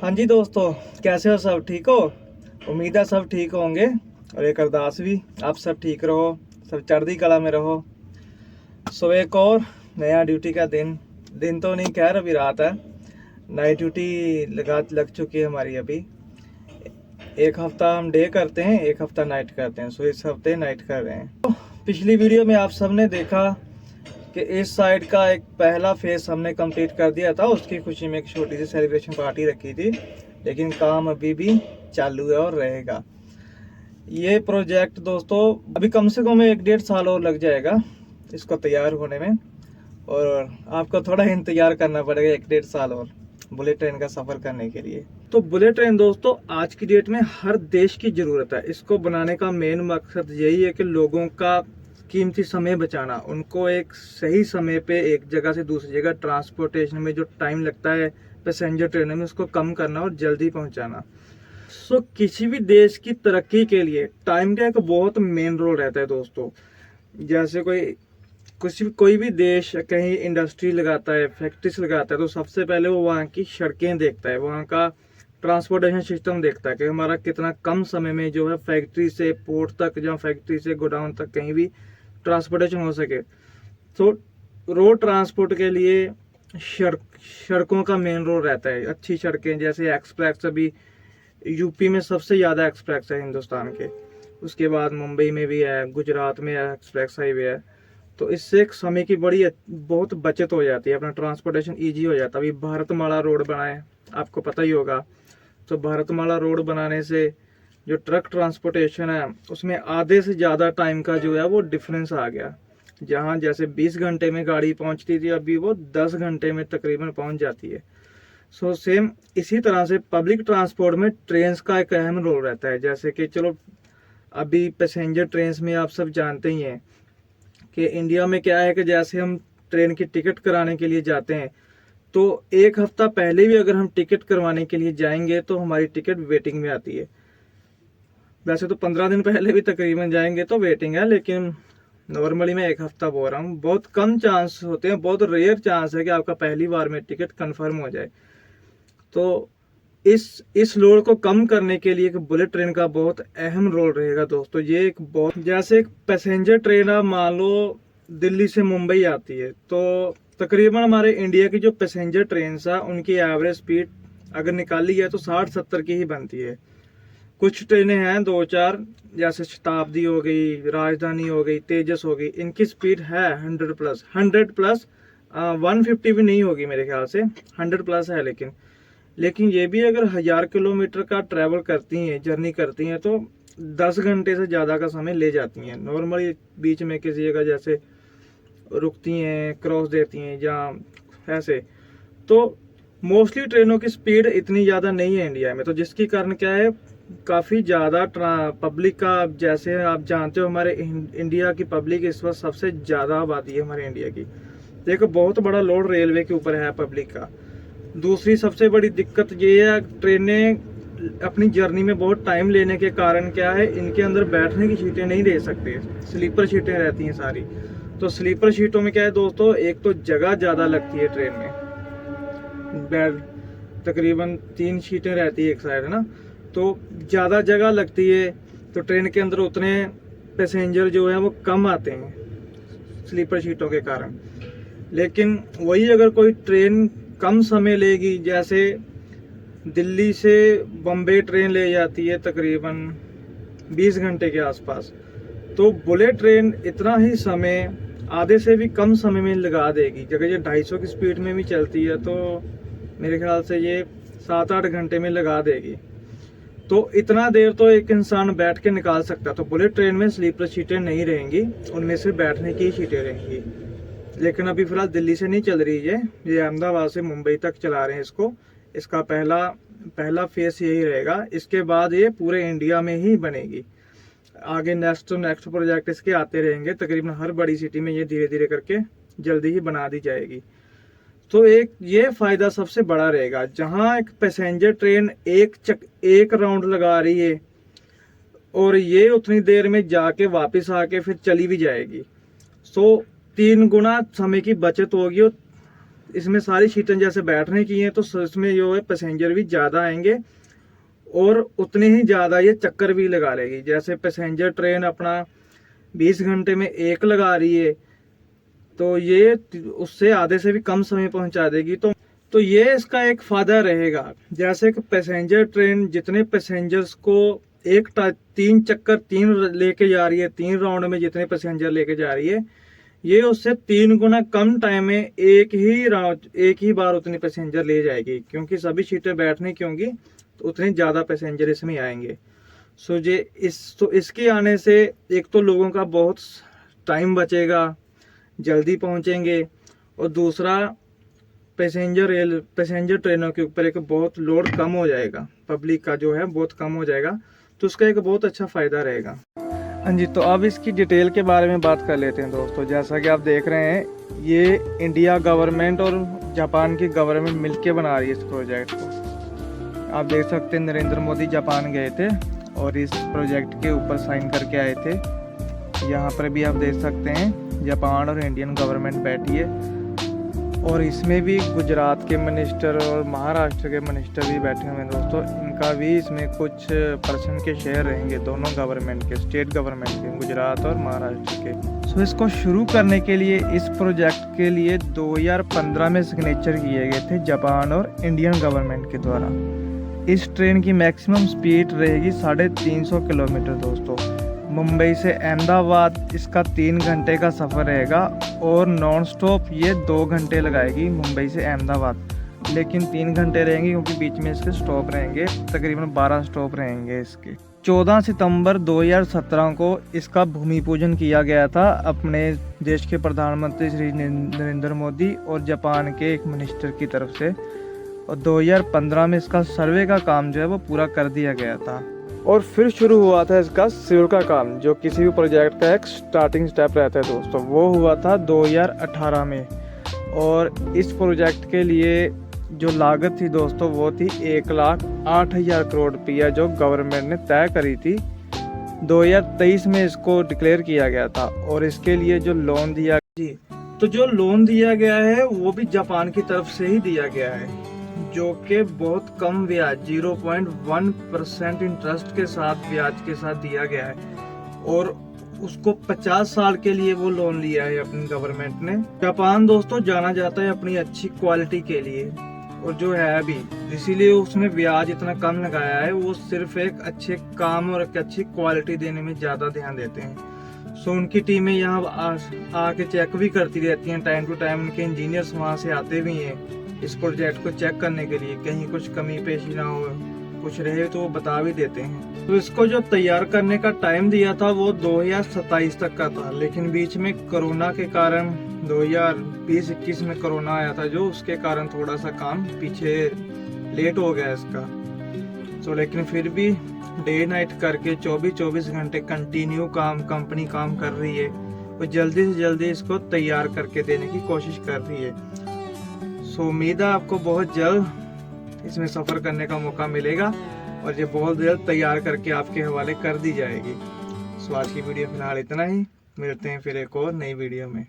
हाँ जी दोस्तों, कैसे हो? सब ठीक हो? उम्मीद है सब ठीक होंगे। और एक अरदास भी, आप सब ठीक रहो, सब चढ़ती कला में रहो। सो एक और नया ड्यूटी का दिन दिन तो नहीं, खैर अभी रात है। नाइट ड्यूटी लग चुकी है हमारी अभी। एक हफ्ता हम डे करते हैं, एक हफ्ता नाइट करते हैं। सो इस हफ्ते नाइट कर रहे हैं। तो पिछली वीडियो में आप सबने देखा कि इस साइड का एक पहला फेस हमने कंप्लीट कर दिया था। उसकी खुशी में एक छोटी सी सेलिब्रेशन पार्टी रखी थी, लेकिन काम अभी भी चालू है और रहेगा। ये प्रोजेक्ट दोस्तों अभी कम से कम 1-1.5 साल और लग जाएगा इसको तैयार होने में, और आपको थोड़ा इंतजार करना पड़ेगा 1-1.5 साल और बुलेट ट्रेन का सफर करने के लिए। तो बुलेट ट्रेन दोस्तों आज की डेट में हर देश की जरूरत है। इसको बनाने का मेन मकसद यही है कि लोगों का कीमती समय बचाना, उनको एक सही समय पे एक जगह से दूसरी जगह ट्रांसपोर्टेशन में जो टाइम लगता है पैसेंजर ट्रेनों में, उसको कम करना और जल्दी पहुंचाना। सो किसी भी देश की तरक्की के लिए टाइम का एक बहुत मेन रोल रहता है दोस्तों। जैसे कोई भी देश कहीं इंडस्ट्री लगाता है, फैक्ट्रीज लगाता है, तो सबसे पहले वो वहाँ की सड़कें देखता है, वहाँ का ट्रांसपोर्टेशन सिस्टम देखता है कि हमारा कितना कम समय में जो है फैक्ट्री से पोर्ट तक या फैक्ट्री से गोडाउन तक कहीं भी ट्रांसपोर्टेशन हो सके। तो रोड ट्रांसपोर्ट के लिए सड़कों का मेन रोल रहता है। अच्छी सड़कें, जैसे एक्सप्रेस अभी यूपी में सबसे ज़्यादा एक्सप्रेस है हिंदुस्तान के, उसके बाद मुंबई में भी है, गुजरात में एक्सप्रेस हाईवे है। तो इससे एक समय की बहुत बचत हो जाती है, अपना ट्रांसपोर्टेशन ईजी हो जाता है। अभी भारतमाला रोड बना है, आपको पता ही होगा। तो भारतमाला रोड बनाने से जो ट्रक ट्रांसपोर्टेशन है उसमें आधे से ज़्यादा टाइम का जो है वो डिफरेंस आ गया। जहाँ जैसे 20 घंटे में गाड़ी पहुँचती थी, अभी वो 10 घंटे में तकरीबन पहुँच जाती है। सो सेम इसी तरह से पब्लिक ट्रांसपोर्ट में ट्रेन्स का एक अहम रोल रहता है। जैसे कि चलो अभी पैसेंजर ट्रेन्स में आप सब जानते ही हैं कि इंडिया में क्या है कि जैसे हम ट्रेन की टिकट कराने के लिए जाते हैं, तो एक हफ्ता पहले भी अगर हम टिकट करवाने के लिए जाएंगे तो हमारी टिकट वेटिंग में आती है। वैसे तो 15 दिन पहले भी तकरीबन जाएंगे तो वेटिंग है, लेकिन नॉर्मली मैं एक हफ्ता बोल रहा हूँ। बहुत कम चांस होते हैं, बहुत रेयर चांस है कि आपका पहली बार में टिकट कंफर्म हो जाए। तो इस लोड को कम करने के लिए बुलेट ट्रेन का बहुत अहम रोल रहेगा दोस्तों। ये एक बहुत जैसे एक पैसेंजर ट्रेन आप मान लो दिल्ली से मुंबई आती है, तो तकरीबन हमारे इंडिया की जो पैसेंजर ट्रेन है उनकी एवरेज स्पीड अगर निकाली है तो 60-70 की ही बनती है। कुछ ट्रेनें हैं 2-4, जैसे शताब्दी हो गई, राजधानी हो गई, तेजस हो गई, इनकी स्पीड है 100+, 150 भी नहीं होगी मेरे ख्याल से, 100+ है। लेकिन ये भी अगर 1000 किलोमीटर का ट्रैवल करती हैं, जर्नी करती हैं, तो 10 घंटे से ज़्यादा का समय ले जाती हैं। नॉर्मली बीच में किसी जगह जैसे रुकती हैं, क्रॉस देती हैं या ऐसे। तो मोस्टली ट्रेनों की स्पीड इतनी ज़्यादा नहीं है इंडिया में, तो जिसके कारण क्या है, काफ़ी ज़्यादा पब्लिक का, जैसे आप जानते हो हमारे इंडिया की पब्लिक इस वक्त सबसे ज़्यादा आबादी है हमारे इंडिया की। देखो बहुत बड़ा लोड रेलवे के ऊपर है पब्लिक का। दूसरी सबसे बड़ी दिक्कत ये है, ट्रेनें अपनी जर्नी में बहुत टाइम लेने के कारण क्या है, इनके अंदर बैठने की सीटें नहीं दे सकते, स्लीपर सीटें रहती हैं सारी। तो स्लीपर सीटों में क्या है दोस्तों, एक तो जगह ज़्यादा लगती है ट्रेन में, बेड तकरीबन 3 सीटें रहती है एक साइड, है ना, तो ज़्यादा जगह लगती है। तो ट्रेन के अंदर उतने पैसेंजर जो है वो कम आते हैं स्लीपर सीटों के कारण। लेकिन वही अगर कोई ट्रेन कम समय लेगी, जैसे दिल्ली से बम्बे ट्रेन ले जाती है तकरीबन 20 घंटे के आसपास, तो बुलेट ट्रेन इतना ही समय आधे से भी कम समय में लगा देगी। अगर ये 250 की स्पीड में भी चलती है तो मेरे ख्याल से ये 7-8 घंटे में लगा देगी। तो इतना देर तो एक इंसान बैठ के निकाल सकता। तो बुलेट ट्रेन में स्लीपर सीटें नहीं रहेंगी, उनमें से बैठने की सीटें रहेंगी। लेकिन अभी फिलहाल दिल्ली से नहीं चल रही है, ये अहमदाबाद से मुंबई तक चला रहे हैं इसको। इसका पहला फेस यही रहेगा। इसके बाद ये पूरे इंडिया में ही बनेगी। आगे नेक्स्ट प्रोजेक्ट इसके आते रहेंगे, तकरीबन हर बड़ी सिटी में ये धीरे धीरे करके जल्दी ही बना दी जाएगी। तो एक ये फायदा सबसे बड़ा रहेगा, जहां एक पैसेंजर ट्रेन एक राउंड लगा रही है और ये उतनी देर में जाके वापस आके फिर चली भी जाएगी, तो 3 गुना समय की बचत होगी और इसमें सारी सीटें जैसे बैठने की हैं, तो इसमें जो है पैसेंजर भी ज़्यादा आएंगे और उतने ही ज़्यादा ये चक्कर भी लगा लेगी। जैसे पैसेंजर ट्रेन अपना 20 घंटे में एक लगा रही है, तो ये उससे आधे से भी कम समय पहुंचा देगी। तो ये इसका एक फ़ायदा रहेगा। जैसे कि पैसेंजर ट्रेन जितने पैसेंजर्स को एक 3 चक्कर 3 लेके जा रही है, 3 राउंड में जितने पैसेंजर लेके जा रही है, ये उससे 3 गुना कम टाइम में एक ही बार उतनी पैसेंजर ले जाएगी, क्योंकि सभी सीटें बैठने की होंगी, तो उतने ज़्यादा पैसेंजर इसमें आएंगे। तो इसके आने से एक तो लोगों का बहुत टाइम बचेगा, जल्दी पहुंचेंगे, और दूसरा पैसेंजर ट्रेनों के ऊपर एक बहुत लोड कम हो जाएगा, पब्लिक का जो है बहुत कम हो जाएगा, तो उसका एक बहुत अच्छा फ़ायदा रहेगा। हाँ जी, तो अब इसकी डिटेल के बारे में बात कर लेते हैं दोस्तों। जैसा कि आप देख रहे हैं, ये इंडिया गवर्नमेंट और जापान की गवर्नमेंट मिलके बना रही है इस प्रोजेक्ट को। आप देख सकते हैं नरेंद्र मोदी जापान गए थे और इस प्रोजेक्ट के ऊपर साइन करके आए थे। यहाँ पर भी आप देख सकते हैं जापान और इंडियन गवर्नमेंट बैठी है, और इसमें भी गुजरात के मिनिस्टर और महाराष्ट्र के मिनिस्टर भी बैठे हुए हैं दोस्तों। इनका भी इसमें कुछ % के शेयर रहेंगे, दोनों गवर्नमेंट के, स्टेट गवर्नमेंट के, गुजरात और महाराष्ट्र के। सो इसको शुरू करने के लिए, इस प्रोजेक्ट के लिए 2015 में सिग्नेचर किए गए थे जापान और इंडियन गवर्नमेंट के द्वारा। इस ट्रेन की मैक्सिमम स्पीड रहेगी 350 किलोमीटर दोस्तों। मुंबई से अहमदाबाद इसका 3 घंटे का सफ़र रहेगा, और नॉन स्टॉप ये 2 घंटे लगाएगी मुंबई से अहमदाबाद, लेकिन 3 घंटे रहेंगे क्योंकि बीच में इसके स्टॉप रहेंगे, तकरीबन 12 स्टॉप रहेंगे इसके। 14 सितंबर 2017 को इसका भूमि पूजन किया गया था अपने देश के प्रधानमंत्री श्री नरेंद्र मोदी और जापान के एक मिनिस्टर की तरफ से, और 2015 में इसका सर्वे का काम जो है वो पूरा कर दिया गया था। और फिर शुरू हुआ था इसका सिविल का काम, जो किसी भी प्रोजेक्ट का एक स्टार्टिंग स्टेप रहता है दोस्तों। वो हुआ था 2018 में, और इस प्रोजेक्ट के लिए जो लागत थी दोस्तों वो थी 1,08,000 करोड़ रुपया, जो गवर्नमेंट ने तय करी थी। 2023 में इसको डिक्लेयर किया गया था, और इसके लिए जो लोन दिया जी, तो जो लोन दिया गया है वो भी जापान की तरफ से ही दिया गया है, जो कि बहुत कम ब्याज 0.1% इंटरेस्ट के साथ, ब्याज के साथ दिया गया है, और उसको 50 साल के लिए वो लोन लिया है अपनी गवर्नमेंट ने। जापान दोस्तों जाना जाता है अपनी अच्छी क्वालिटी के लिए, और जो है अभी इसीलिए उसने ब्याज इतना कम लगाया है। वो सिर्फ एक अच्छे काम और एक अच्छी क्वालिटी देने में ज़्यादा ध्यान देते हैं। सो उनकी टीमें यहाँ आके चेक भी करती रहती हैं टाइम टू टाइम। उनके इंजीनियर्स वहाँ से आते भी हैं इस प्रोजेक्ट को चेक करने के लिए, कहीं कुछ कमी पेशी ना हो, कुछ रहे तो वो बता भी देते हैं। तो इसको जो तैयार करने का टाइम दिया था वो 2027 तक का था, लेकिन बीच में कोरोना के कारण 2020-21 में कोरोना आया था, जो उसके कारण थोड़ा सा काम पीछे लेट हो गया इसका। तो लेकिन फिर भी डे नाइट करके 24 घंटे कंटिन्यू कंपनी काम कर रही है, और जल्दी से जल्दी इसको तैयार करके देने की कोशिश कर रही है। सो उम्मीद है आपको बहुत जल्द इसमें सफ़र करने का मौका मिलेगा, और ये बहुत जल्द तैयार करके आपके हवाले कर दी जाएगी। सो आज की वीडियो फिलहाल इतना ही, मिलते हैं फिर एक और नई वीडियो में।